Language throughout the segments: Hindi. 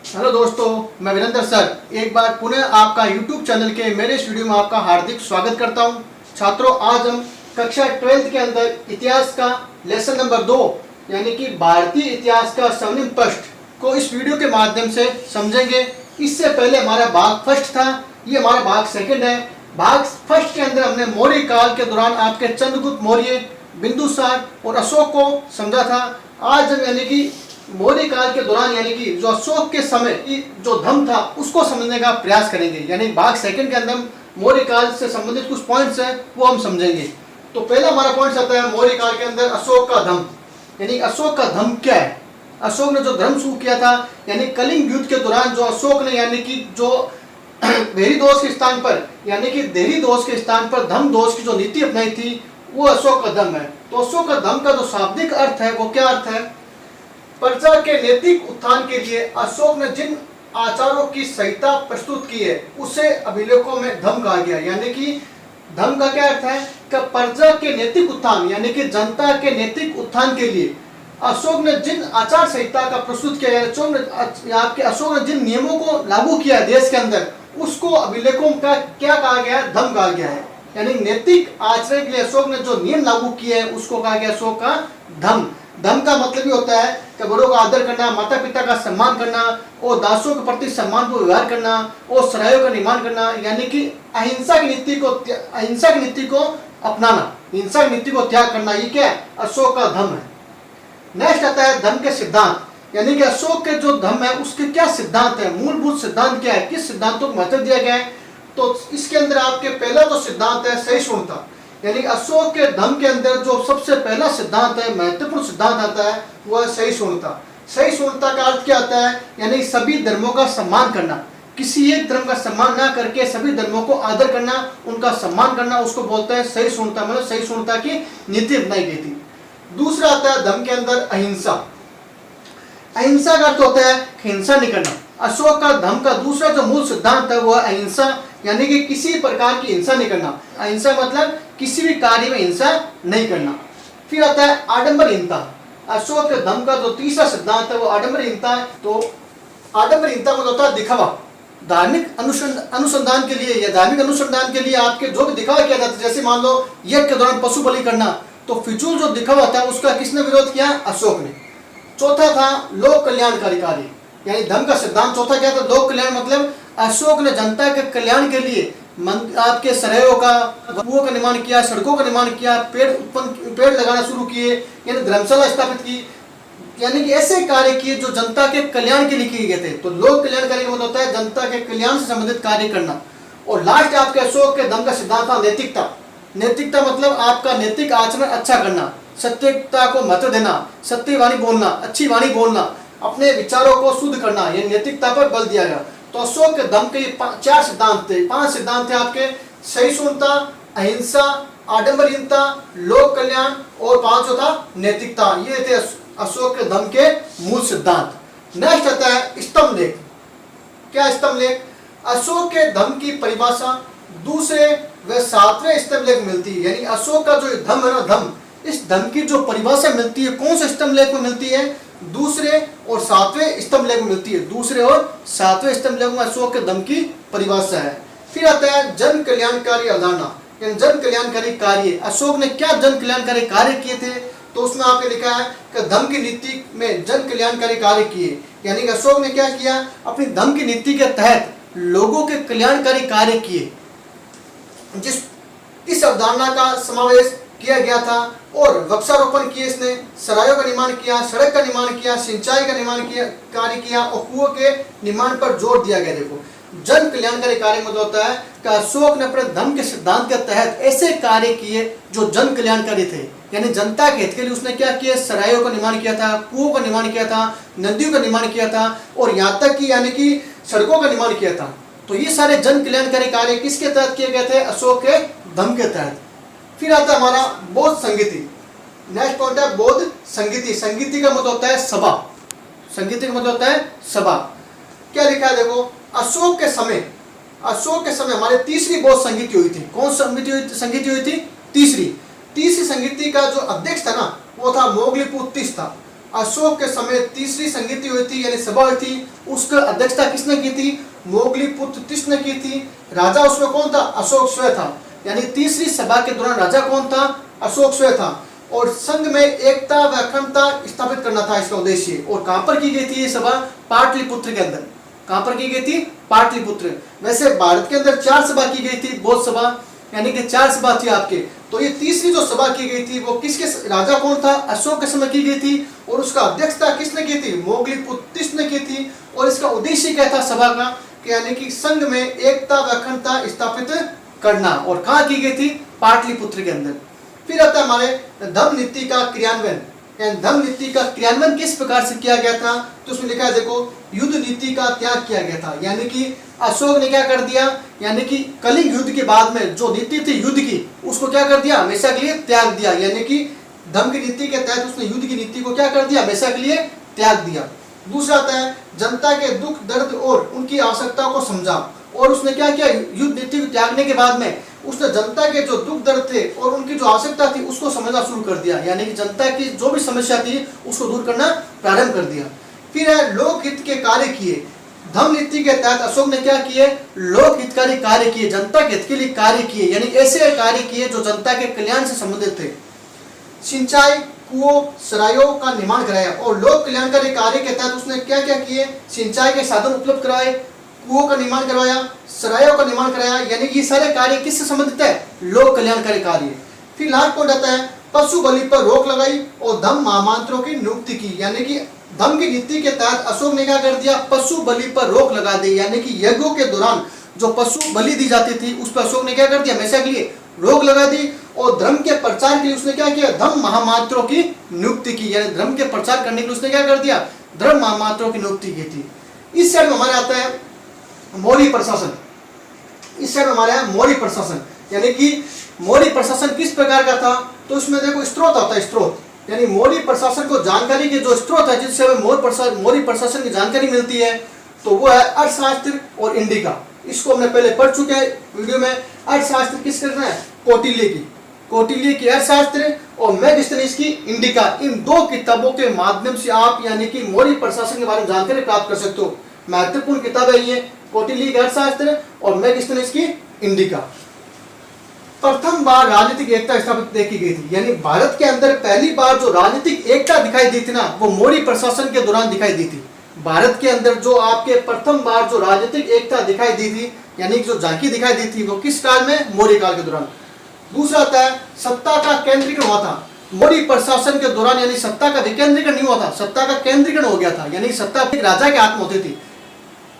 हेलो दोस्तों, मैं वीरेंद्र सर एक बार पुनः आपका YouTube चैनल के मेरे इस वीडियो में आपका हार्दिक स्वागत करता हूं। छात्रों, आज हम कक्षा 12th के अंदर इतिहास का लेसन नंबर 2 यानी कि भारतीय इतिहास का स्वर्णिम पृष्ठ को इस वीडियो के माध्यम से समझेंगे। इससे पहले हमारा भाग फर्स्ट था, ये हमारा भाग सेकंड है। भाग फर्स्ट के अंदर हमने मौर्य काल के दौरान आपके चंद्रगुप्त मौर्य, बिंदुसार और अशोक को समझा था। आज हम यानी कि मौर्य काल के दौरान यानी कि जो अशोक के समय की जो धर्म था उसको समझने का प्रयास करेंगे। यानी भाग सेकंड के अंदर मौर्य काल से संबंधित कुछ पॉइंट्स हैं वो हम समझेंगे। तो पहला हमारा पॉइंट आता है मौर्य काल के अंदर अशोक का धर्म, यानी अशोक का धर्म क्या है। अशोक ने जो धर्म शुरू किया था यानी कलिंग युद्ध के दौरान जो अशोक ने यानी कि जो भेरी दोष के स्थान पर यानी कि देरी दोष के स्थान पर धर्म दोष की जो नीति अपनाई थी वो अशोक का धर्म है। तो अशोक का धर्म का जो शाब्दिक अर्थ है वो क्या अर्थ है? प्रजा के नैतिक उत्थान के लिए अशोक ने जिन आचारों की संहिता प्रस्तुत की है उसे अभिलेखों में धर्म कहा गया। यानी कि धर्म का क्या अर्थ है कि प्रजा के नैतिक उत्थान यानी कि जनता के नैतिक उत्थान के लिए अशोक ने जिन आचार संहिता का प्रस्तुत किया है, आपके अशोक ने जिन नियमों को लागू किया देश के अंदर उसको अभिलेखों का क्या कहा गया है? धर्म कहा गया है। यानी नैतिक आचरण के लिए अशोक ने जो नियम लागू किए हैं उसको कहा गया अशोक का धर्म। धर्म का मतलब ही होता है कि बड़ों का आदर करना, माता पिता का सम्मान करना और दासों के प्रति सम्मानपूर्ण व्यवहार करना और सरायों का निर्माण करना, यानी कि अहिंसा की नीति को अपनाना, हिंसा की नीति को त्याग करना, ये क्या है? अशोक का धर्म है। नेक्स्ट आता है धर्म के सिद्धांत, यानी कि अशोक के जो धर्म है उसके क्या सिद्धांत है, मूलभूत सिद्धांत क्या है, किस सिद्धांतों को महत्व दिया गया है। तो इसके अंदर आपके पहला जो सिद्धांत है सहिष्णुता, यानी अशोक के धर्म के अंदर जो सबसे पहला सिद्धांत है, महत्वपूर्ण सिद्धांत आता है वह सहिष्णुता। सहिष्णुता का अर्थ क्या आता है? यानी सभी धर्मों का सम्मान करना, किसी एक धर्म का सम्मान ना करके सभी धर्मों को आदर करना, उनका सम्मान करना, उसको बोलते हैं सहिष्णुता। मतलब सहिष्णुता की नीति अपनाई गई थी। दूसरा आता है धर्म के अंदर अहिंसा। अहिंसा का अर्थ होता है हिंसा नहीं करना। अशोक का धर्म का दूसरा जो मूल सिद्धांत है वह अहिंसा, यानी कि किसी प्रकार की हिंसा नहीं करना। अहिंसा मतलब किसी भी कार्य में हिंसा नहीं करना। फिर आता है आडंबरहीनता। अशोक के धर्म का जो तीसरा सिद्धांत है वो आडंबरहीनता है। तो आडंबरहीनता मतलब होता है दिखावा। धार्मिक अनुसंधान के लिए या धार्मिक अनुसंधान के लिए आपके जो भी दिखावा किया जाता है, जैसे मान लो यज्ञ के दौरान पशु बलि करना, तो फिजूल जो दिखावा था उसका किसने विरोध किया? अशोक ने। चौथा था लोक कल्याणकारी कार्य, यानी धर्म का सिद्धांत चौथा क्या था? लोक कल्याण। मतलब अशोक ने जनता के कल्याण के लिए आपके सरायों का, कुओं का निर्माण किया, सड़कों का निर्माण किया, पेड़ लगाना शुरू किए, यानी धर्मशाला स्थापित की, यानी कि ऐसे कार्य किए जो जनता के कल्याण के लिए किए गए थे। तो लोक कल्याणकारी का मतलब होता है जनता के कल्याण से संबंधित कार्य करना। और लास्ट आपके अशोक के धर्म का सिद्धांत था नैतिकता। नैतिकता मतलब आपका नैतिक आचरण अच्छा करना, सत्यता को महत्व देना, सत्य वाणी बोलना, अच्छी वाणी बोलना, अपने विचारों को शुद्ध करना, ये नैतिकता पर बल दिया गया। तो अशोक के धर्म के 4 सिद्धांत थे, 5 सिद्धांत थे आपके: सहिष्णुता, अहिंसा, आडंबरहीनता, लोक कल्याण और 5वां था नैतिकता। ये थे अशोक के धर्म के मूल सिद्धांत। नेक्स्ट आता है स्तंभ लेख। क्या स्तंभ लेख? अशोक के धर्म की परिभाषा दूसरे व 7वें स्तंभ लेख मिलती है। यानी अशोक का जो धर्म है ना, धर्म, इस धर्म की जो परिभाषा मिलती है कौन से स्तंभ लेख में मिलती है? दूसरे और 7वें स्तंभ लेख में मिलती है। दूसरे और 7वें स्तंभ लेख में अशोक के धर्म की परिभाषा है। फिर आता है जन कल्याणकारी अवधारणा, यानी जन कल्याणकारी कार्य। अशोक ने क्या जन कल्याणकारी कार्य किए थे? तो उसमें आपने लिखा है कि धर्म की नीति में जन कल्याणकारी कार्य किए। यानी कि अशोक ने क्या किया? अपनी धर्म की नीति के तहत लोगों के कल्याणकारी कार्य किए, जिस इस अवधारणा का समावेश किया गया था। और वृक्षारोपण किए, इसने सरायों का निर्माण किया, सड़क का निर्माण किया, सिंचाई का निर्माण किया, कार्य किया और कुओं के निर्माण पर जोर दिया गया। देखो, जन कल्याणकारी कार्य मतलब होता है कि अशोक ने अपने धर्म के सिद्धांत के तहत ऐसे कार्य किए जो जन कल्याणकारी थे, यानी जनता के हित के लिए उसने क्या किया? सरायों का निर्माण किया था, कुओं का निर्माण किया था, नदियों का निर्माण किया था और यहाँ तक कि यानी कि सड़कों का निर्माण किया था। तो ये सारे जन कल्याणकारी कार्य किसके तहत किए गए थे? अशोक के धर्म के तहत। फिर आता है हमारा बौद्ध संगीति। नेक्स्ट पॉइंट है बौद्ध संगीति। संगीति का मतलब होता है सभा। संगीति का मतलब होता है सभा। क्या लिखा है? देखो, अशोक के समय हमारे तीसरी बौद्ध संगीति हुई थी। कौन संगीति हुई थी? तीसरी संगीति का जो अध्यक्ष था ना वो था मोगलीपुत तीस था। अशोक के समय तीसरी संगीति हुई थी यानी सभा हुई थी, उसका अध्यक्षता किसने की थी? मोगलीपुत्र तिष्ठ ने की थी। राजा उसमें कौन था? अशोक स्वयं था। यानी तीसरी सभा के दौरान राजा कौन था? अशोक स्वयं था। और संघ में एकता व अखंडता स्थापित करना था इसका उद्देश्य। और कहां पर की गई थी ये सभा? पाटलिपुत्र के अंदर। कहां पर की गई थी? पाटलिपुत्र। वैसे भारत के अंदर 4 सभा की गई थी, बौद्ध सभा, यानी कि 4 सभा थी आपके। तो ये तीसरी जो सभा की गई थी वो किसके, राजा कौन था? अशोक के समय की गई थी। और उसका अध्यक्षता किसने की थी? मोगलीपुत्र तिष्ठ ने की थी। और इसका उद्देश्य क्या था सभा का? कि यानी कि संघ में एकता व अखंडता स्थापित करना। और कहाँ की गई थी? पाटलिपुत्र के अंदर। फिर आता है हमारे धम्म नीति का क्रियान्वयन। धम्म नीति का क्रियान्वयन किस प्रकार से किया गया था? तो उसमें लिखा है देखो, युद्ध नीति का त्याग किया गया था। यानी कि अशोक ने क्या कर दिया? यानी कि कलिंग युद्ध के बाद में जो नीति थी युद्ध की, उसको क्या कर दिया? हमेशा के लिए त्याग दिया। यानी कि धम्म की नीति के तहत उसने युद्ध की नीति को क्या कर दिया? हमेशा के लिए त्याग दिया। दूसरा आता है जनता के दुख दर्द और उनकी आवश्यकता को समझा। और उसने क्या किया? युद्ध नीति को त्यागने के बाद में उसने जनता के जो दुख दर्द थे और उनकी जो आवश्यकता थी उसको समझना शुरू कर दिया। यानी कि जनता की जो भी समस्या थी उसको दूर करना प्रारंभ कर दिया। फिर है लोकहित के कार्य किए। धम्म नीति के तहत अशोक ने क्या किए? लोकहितकारी कार्य किए, जनता के हित के लिए कार्य किए। यानी ऐसे कार्य किए जो जनता के कल्याण से संबंधित थे। सिंचाई, कुओं, सरायों का निर्माण कराया। और लोक कल्याणकारी कार्य के तहत उसने क्या क्या किए? सिंचाई के साधन उपलब्ध कराए, कुओं का निर्माण करवाया, सरायों का निर्माण कराया। यानी ये सारे कार्य किससे संबंधित है? लोक कल्याणकारी कार्य। फिर लास्ट पॉइंट आता है पशु बलि पर रोक लगाई और धम्म महामंत्रों की नियुक्ति की। यानी कि धम्म की नीति के तहत अशोक ने क्या कर दिया? पशु बलि पर रोक लगा दी। यानी कि यज्ञों के दौरान जो पशु बलि दी जाती थी उस पर अशोक ने क्या कर दिया? हमेशा के लिए रोक लगा दी। और धर्म के प्रचार के लिए उसने क्या किया? धम्म महामंत्रों की नियुक्ति की। यानी धर्म के प्रचार करने के लिए उसने क्या कर दिया? धर्म महामंत्रों की नियुक्ति की थी। इस साइड में हमारे आता है मौर्य प्रशासन। इस साइड में हमारे यहाँ मौर्य प्रशासन। यानी कि मौर्य प्रशासन किस प्रकार का था? तो इसमें देखो स्त्रोत आता है, स्त्रोत। यानी मौर्य प्रशासन को जानकारी के जो स्त्रोत है जिससे हमें मौर्य प्रशासन की जानकारी मिलती है, तो वो है अर्थशास्त्र और इंडिका। इसको हमने पहले पढ़ चुके हैं वीडियो में। अर्थशास्त्र किस करना है? कौटिल्य की। कौटिल्य की अर्थशास्त्र और मेगास्थनीज की इंडिका। इन 2 किताबों के माध्यम से आप यानी कि मौर्य प्रशासन के बारे में जानकारी प्राप्त कर सकते हो। महत्वपूर्ण किताब है ये, कौटिल्य की अर्थशास्त्र और मेगास्थनीज की इंडिका। प्रथम बार राजनीतिक एकता स्थापित देखी गई थी। यानी भारत के अंदर पहली बार जो राजनीतिक एकता दिखाई दी थी ना, वो मौर्य प्रशासन के दौरान दिखाई दी थी। भारत के अंदर जो आपके प्रथम बार जो राजनीतिक एकता दिखाई दी थी, यानी जो झांकी दिखाई दी थी, वो किस काल में? मौर्य काल के दौरान। दूसरा आता है सत्ता का केंद्रीकरण हुआ था मौर्य प्रशासन के दौरान। यानी सत्ता का विकेंद्रीकरण नहीं हुआ था, सत्ता का केंद्रीकरण हो गया था। यानी सत्ता राजा के हाथ में होती थी।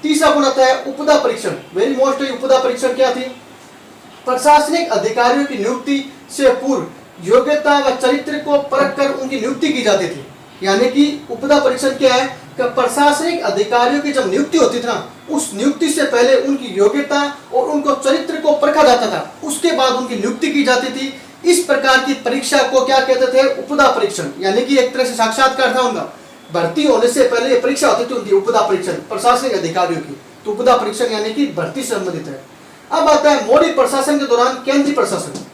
तीसरा गुण आता है उपदा परीक्षण। वेरी मोस्ट उपदा परीक्षण क्या थी? प्रशासनिक अधिकारियों की नियुक्ति से पूर्व योग्यता व चरित्र को परख कर उनकी नियुक्ति की जाती थी। यानी कि उपदा परीक्षण क्या है? कि प्रशासनिक अधिकारियों की जब नियुक्ति होती थी ना, उस नियुक्ति से पहले उनकी योग्यता और उनको चरित्र को परखा जाता था, उसके बाद उनकी नियुक्ति की जाती थी। इस प्रकार की परीक्षा को क्या कहते थे? उपदा परीक्षण। यानी कि एक तरह से साक्षात्कार था उनका। भर्ती होने से पहले ये परीक्षा होती थी उनकी, उपदा परीक्षण प्रशासनिक अधिकारियों की। तो उपदा परीक्षण यानी कि भर्ती से संबंधित है। अब आता है मौर्य प्रशासन के दौरान केंद्रीय प्रशासन।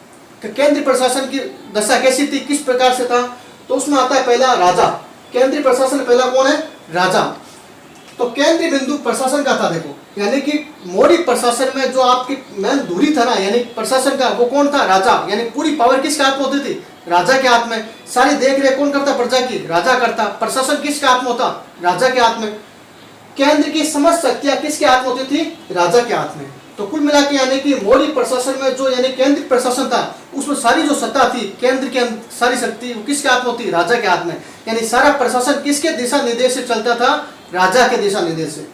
केंद्रीय प्रशासन की दशा कैसी थी, किस प्रकार से था? तो उसमें आता है पहला राजा। केंद्रीय प्रशासन पहला कौन है? राजा। तो केंद्रीय बिंदु प्रशासन का था देखो, यानी कि मौर्य प्रशासन में जो आपकी मेन धुरी था ना, यानी प्रशासन का, वो कौन था? राजा। यानी पूरी पावर किसके हाथ में होती थी? राजा के हाथ में। सारी देख रेख कौन करता? प्रजा की, राजा करता। प्रशासन किसके हाथ में होता? राजा के हाथ में। केंद्र की समस्त शक्तियां किसके हाथ में होती थी? राजा के हाथ में। तो कुल मिला के यानी कि मौर्य प्रशासन में जो यानी केंद्रीय प्रशासन था, उसमें सारी जो सत्ता थी, केंद्र के सारी शक्ति वो किसके हाथ में होती? राजा के हाथ में। यानी सारा प्रशासन किसके दिशा निर्देश से चलता था? राजा के दिशा निर्देश से।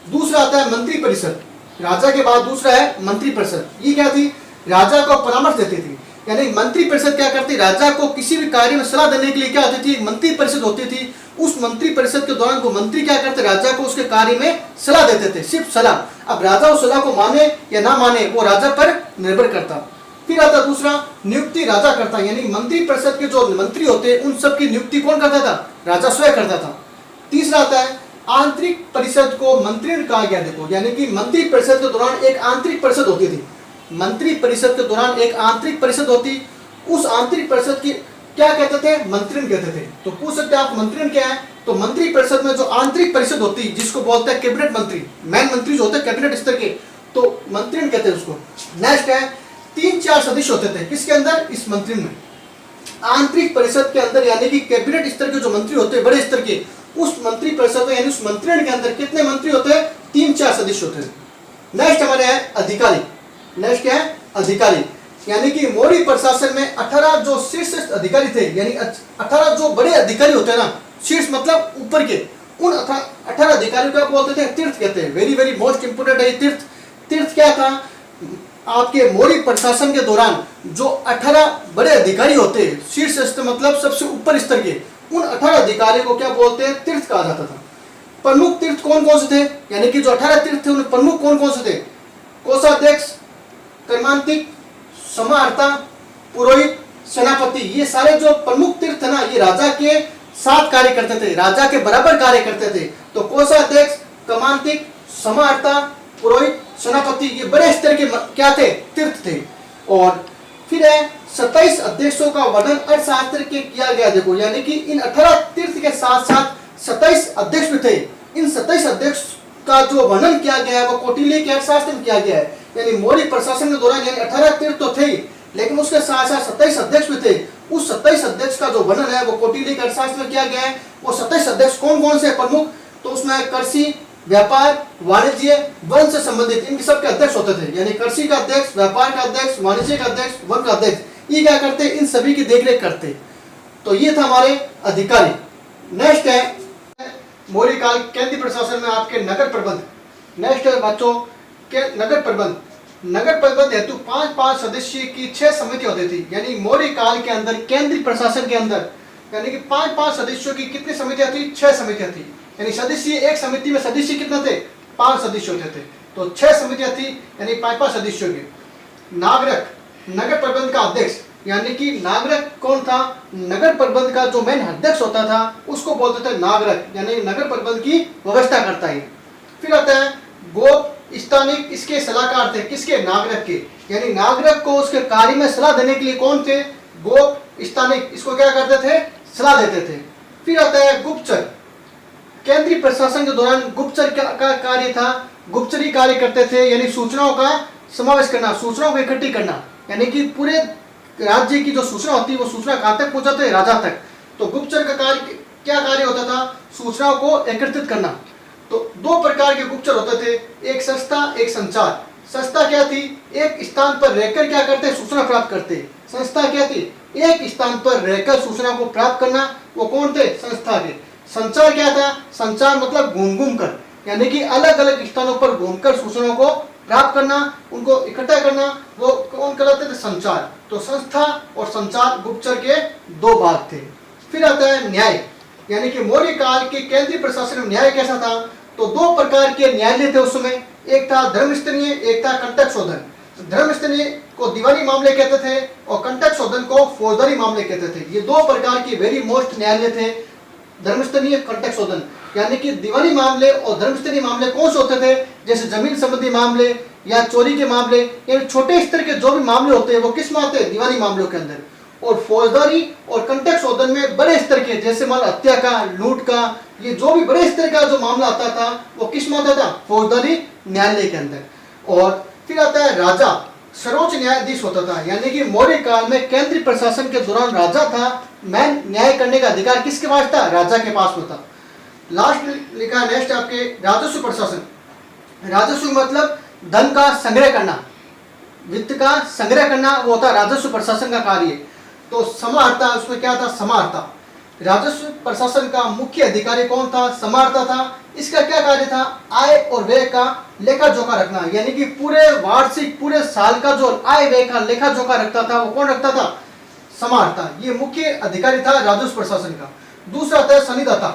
दूसरा आता है मंत्री परिषद। राजा के बाद दूसरा है मंत्री परिषद। ये क्या थी? राजा को परामर्श देती थी। यानी मंत्री परिषद क्या करती? राजा को किसी भी कार्य में सलाह देने के लिए क्या होती थी? मंत्री परिषद होती थी। उस मंत्री परिषद के दौरान वो मंत्री क्या करते? राजा को उसके कार्य में सलाह देते थे, सिर्फ सलाह। अब राजा उस सलाह को माने या ना माने वो राजा पर निर्भर करता। फिर आता दूसरा नियुक्ति राजा करता। यानी मंत्री परिषद के जो मंत्री होते उन सब की नियुक्ति कौन करता था? राजा स्वयं करता था। तीसरा आता है आंतरिक परिषद को मंत्रिण कहा गया। देखो, यानी कि मंत्री परिषद के दौरान एक आंतरिक परिषद होती थी। मंत्री परिषद के दौरान एक आंतरिक परिषद होती। उस आंतरिक परिषद की क्या कहते थे? मंत्रिण कहते थे। तो पूछ सकते हैं आप मंत्रिण क्या है? तो मंत्री परिषद में जो आंतरिक परिषद होती है जिसको बोलते हैं कैबिनेट मंत्री, मैन मंत्री जो होते हैं कैबिनेट स्तर के, तो मंत्रिण कहते हैं उसको। नेक्स्ट है 3-4 सदस्य होते थे किसके अंदर? इस मंत्रिण में। आंतरिक परिषद के अंदर यानी कि कैबिनेट स्तर के जो मंत्री होते हैं बड़े स्तर के, उस मंत्री परिषद में यानी उस मंत्रिण के अंदर कितने मंत्री होते हैं? 3-4 सदस्य होते हैं। नेक्स्ट हमारे है अधिकारी। नेक्स्ट क्या है? अधिकारी। यानी कि मौर्य प्रशासन में 18 जो शीर्ष अधिकारी थे, यानी 18 जो बड़े अधिकारी होते हैं ना, शीर्ष मतलब ऊपर के, उन 18 अधिकारियों को बोलते थे तीर्थ कहते हैं। वेरी वेरी मोस्ट इंपोर्टेंट है तीर्थ। तीर्थ क्या था? आपके मौर्य प्रशासन के दौरान जो 18 बड़े अधिकारी होते हैं, शीर्ष स्तर मतलब सबसे ऊपर स्तर के, उन 18 अधिकारियों को क्या बोलते हैं? तीर्थ कहा जाता था। प्रमुख तीर्थ कौन कौन से थे? यानी कि जो 18 तीर्थ थे उनमें प्रमुख कौन कौन से थे? कोषाध्यक्ष, कर्मांतिक, समाहर्ता, पुरोहित, सेनापति। ये सारे जो प्रमुख तीर्थ थे ना, ये राजा के साथ कार्य करते थे, राजा के बराबर कार्य करते थे। तो कोषाध्यक्ष, कर्मांतिक, समाहर्ता, पुरोहित, सेनापति, ये बड़े स्तर के क्या थे? तीर्थ थे। और फिर है 27 अध्यक्षों का वर्णन अर्थशास्त्र के किया गया। देखो यानी कि इन 18 तीर्थ के साथ साथ 27 अध्यक्ष भी थे। इन 27 अध्यक्ष का जो वर्णन किया गया है वो कौटिल्य के अर्थशास्त्र में किया गया है। यानी मौर्य प्रशासन के दौरान यानी 18 तीर्थ तो थे, लेकिन उसके साथ साथ 27 अध्यक्ष भी थे। उस 27 अध्यक्ष का जो वर्णन है वो कौटिल्य के अर्थशास्त्र में किया गया है। वो 27 अध्यक्ष कौन कौन से प्रमुख? तो उसमें कृषि, व्यापार, वाणिज्य, वन से संबंधित इनके सबके अध्यक्ष होते थे। यानी कृषि का अध्यक्ष, व्यापार का अध्यक्ष, वाणिज्य का अध्यक्ष, वन का अध्यक्ष, ये क्या करते? इन सभी की देखरेख करते। तो ये था हमारे अधिकारी। नेक्स्ट है मौर्य काल केंद्रीय प्रशासन में आपके नगर प्रबंध। नेक्स्ट है बच्चों के नगर प्रबंध। नगर प्रबंध हेतु 5-5 सदस्य की 6 समिति होती थी। यानी मौर्य काल के अंदर केंद्रीय प्रशासन के अंदर यानी कि 5-5 सदस्यों की कितनी समितियां थी? 6 समितियां थी। यानी सदस्य एक समिति में सदस्य कितने थे? 5 सदस्य होते थे। तो 6 समितियां थी यानी 5-5 सदस्यों की। नागरिक नगर प्रबंध का अध्यक्ष, यानी कि नागरिक कौन था? नगर प्रबंध का जो मेन अध्यक्ष होता था उसको बोलते थे नागरिक, यानी नगर प्रबंध की व्यवस्था करता है। फिर आता है गोप स्थानिक, इसके सलाहकार थे किसके? नागरिक के। यानी नागरिक को उसके कार्य में सलाह देने के लिए कौन थे? गोप स्थानिक, इसको क्या करते थे? सलाह देते थे। फिर आता है गुप्तचर। केंद्रीय प्रशासन के दौरान गुप्तचर का कार्य था, गुप्तचरी कार्य करते थे, यानी सूचनाओं का समावेश करना, सूचनाओं को इकट्ठी करना। यानी कि पूरे राज्य की जो सूचना होती है वो सूचना कहाँ तक पहुंचाते? राजा तक। तो गुप्तचर का कार्य क्या कार्य होता था? सूचनाओं को एकत्रित करना। तो 2 प्रकार के गुप्तचर होते थे, एक संस्था, एक संचार। संस्था क्या थी? एक स्थान पर रहकर क्या करते? सूचना प्राप्त करते। संस्था क्या थी? एक स्थान पर रहकर सूचना को प्राप्त करना। वो कौन थे? संस्था के। संचार क्या था? संचार मतलब घूम कर, यानी कि अलग अलग स्थानों पर घूमकर सूचनाओं को प्राप्त करना, उनको इकट्ठा करना, वो कौन कहलाते थे? संचार। तो संस्था और संचार गुप्तचर के 2 भाग थे। फिर आता है न्याय। यानी कि मौर्य काल के केंद्रीय प्रशासन में न्याय कैसा था? तो 2 प्रकार के न्यायालय थे उस समय। एक था धर्मस्तरीय, एक था कंटक शोधन। धर्मस्तरीय को दीवानी मामले कहते थे और कंटक शोधन को फौजदारी मामले कहते थे। ये 2 प्रकार के वेरी मोस्ट न्यायालय थे, धर्मस्तरीय, कंटक शोधन। यानी कि दीवानी मामले और धर्मस्तरीय मामले कौन से होते थे? जैसे जमीन संबंधी मामले या चोरी के मामले, यानी छोटे स्तर के जो भी मामले होते हैं वो किस में आते हैं? दीवानी मामलों के अंदर। और फौजदारी और कंटक शोधन में बड़े स्तर के, जैसे मान हत्या का, लूट का, ये जो भी बड़े स्तर का जो मामला आता था वो किस में आता था? फौजदारी न्यायालय के अंदर। और फिर आता है राजा, सर्वोच्च न्यायाधीश होता था। यानी कि मौर्य काल में केंद्रीय प्रशासन के दौरान राजा था, मैन न्याय करने का अधिकार किसके पास था? राजा के पास में था। लास्ट लिखा है नेक्स्ट आपके राजस्व प्रशासन। राजस्व मतलब धन का संग्रह करना, वित्त का संग्रह करना, वो होता राजस्व प्रशासन का कार्य। तो समाहर्ता, उसमें क्या था? समाहर्ता। राजस्व प्रशासन का मुख्य अधिकारी कौन था? समाहर्ता था। इसका क्या कार्य था? आय और व्यय का लेखा जोखा रखना। यानी कि पूरे वार्षिक, पूरे साल का जो आय व्यय का लेखा जोखा रखता था वो कौन रखता था? समाहर्ता। ये मुख्य अधिकारी था राजस्व प्रशासन का। दूसरा आता है सनिदाता।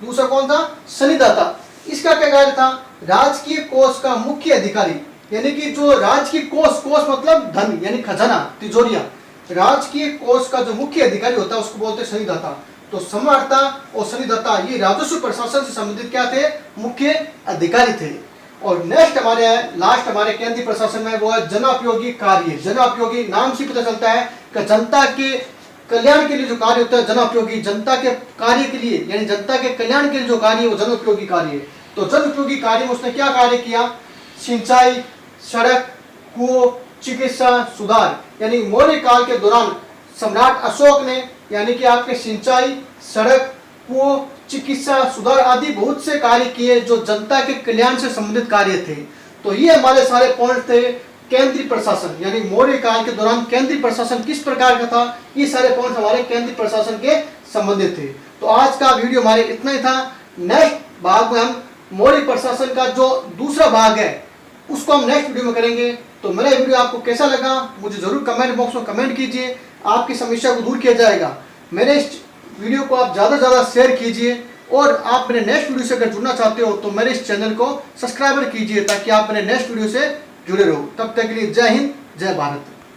दूसरा कौन था? सनिदाता। इसका क्या कार्य था? राजकीय कोष का मुख्य अधिकारी। यानी कि जो राजकीय कोष, कोष मतलब धन, यानी खजाना, तिजोरियां। राजकीय कोष का जो मुख्य अधिकारी होता है उसको बोलते हैं सनिदाता। तो समाहर्ता और सनिदाता ये राजस्व प्रशासन से संबंधित क्या थे? मुख्य अधिकारी थे। और नेक्स्ट हमारे लास्ट हमारे केंद्रीय प्रशासन में वो है जनोपयोगी कार्य। जनोपयोगी नाम से पता चलता है कि जनता के कल्याण के लिए जो कार्य होता है जन उपयोगी, जनता के कार्य के लिए यानी जनता के कल्याण के लिए जो कार्य है वो जन उपयोगी कार्य है। तो जन उपयोगी कार्य में उसने क्या कार्य किया? सिंचाई, सड़क, कुओं, चिकित्सा, सुधार, यानी मौर्य काल के दौरान सम्राट अशोक ने यानी कि आपके सिंचाई, सड़क, कुओं, चिकित्सा, सुधार आदि बहुत से कार्य किए जो जनता के कल्याण से संबंधित कार्य थे। तो ये हमारे सारे पॉइंट थे। केंद्रीय प्रशासन यानी मौर्य काल के दौरान केंद्रीय प्रशासन किस प्रकार का था, ये सारे पॉइंट हमारे केंद्रीय प्रशासन के संबंधित थे। तो आज का वीडियो हमारे इतना ही था। नेक्स्ट भाग में हम मौर्य प्रशासन का जो दूसरा भाग है उसको हम नेक्स्ट वीडियो में करेंगे। तो मेरा वीडियो आपको कैसा लगा मुझे जरूर कमेंट बॉक्स में कमेंट कीजिए, आपकी समस्या को दूर किया जाएगा। मेरे इस वीडियो को आप ज़्यादा से ज़्यादा शेयर कीजिए और आप मेरे नेक्स्ट वीडियो से अगर जुड़ना चाहते हो तो मेरे इस चैनल को सब्सक्राइबर कीजिए ताकि आप मेरे नेक्स्ट वीडियो से जुड़े रहो। तब तक के लिए जय हिंद, जय भारत।